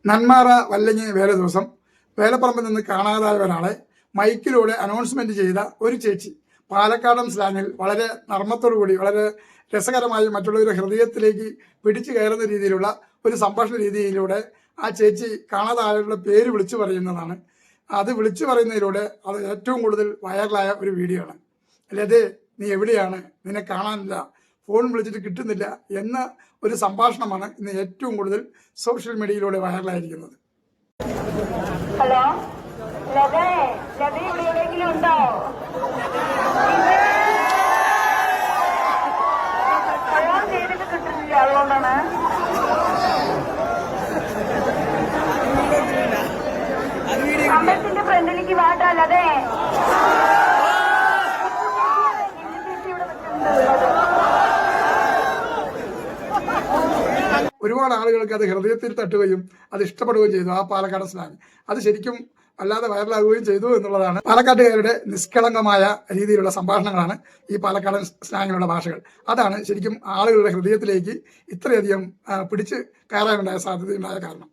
നന്മാറ വല്ലങ്ങി വേല ദിവസം വേലപ്പറമ്പിൽ നിന്ന് കാണാതായ ഒരാളെ മൈക്കിലൂടെ അനൗൺസ്മെന്റ് ചെയ്ത ഒരു ചേച്ചി പാലക്കാടൻ സ്ലാങ്ങിൽ വളരെ നർമ്മത്തോടുകൂടി വളരെ രസകരമായി മറ്റുള്ളവരുടെ ഹൃദയത്തിലേക്ക് പിടിച്ചു കയറുന്ന രീതിയിലുള്ള ഒരു സംഭാഷണ രീതിയിലൂടെ ആ ചേച്ചി കാണാതായവരുടെ പേര് വിളിച്ചു പറയുന്നതാണ്. അത് വിളിച്ചു പറയുന്നതിലൂടെ അത് ഏറ്റവും കൂടുതൽ വൈറലായ ഒരു വീഡിയോ ആണ്. അല്ലേ, നീ എവിടെയാണ്, നിന്നെ കാണാനില്ല, ഫോൺ വിളിച്ചിട്ട് കിട്ടുന്നില്ല എന്ന ഒരു സംഭാഷണമാണ് ഇന്ന് ഏറ്റവും കൂടുതൽ സോഷ്യൽ മീഡിയയിലൂടെ വൈറലായിരിക്കുന്നത്. ഹലോ, ലത ഇവിടെ എവിടെയെങ്കിലും ഉണ്ടോ? ഫോൺ ചെയ്തിട്ട് കിട്ടുന്നില്ല, അതുകൊണ്ടാണ്. അമ്പലത്തിന്റെ ഫ്രണ്ടിലേക്ക് വാട്ടാലേ. ഒരുപാട് ആളുകൾക്ക് അത് ഹൃദയത്തിൽ തട്ടുകയും അത് ഇഷ്ടപ്പെടുകയും ചെയ്തു. ആ പാലക്കാട് സ്ലാങ് അത് ശരിക്കും അല്ലാതെ വൈറലാകുകയും ചെയ്തു എന്നുള്ളതാണ്. പാലക്കാട്ടുകാരുടെ നിഷ്കളങ്കമായ രീതിയിലുള്ള സംഭാഷണങ്ങളാണ് ഈ പാലക്കാടൻ സ്ലാങ്ങിലുള്ള ഭാഷകൾ. അതാണ് ശരിക്കും ആളുകളുടെ ഹൃദയത്തിലേക്ക് ഇത്രയധികം പിടിച്ച് കയറാനുണ്ടായ സാധ്യതയുണ്ടായ കാരണം.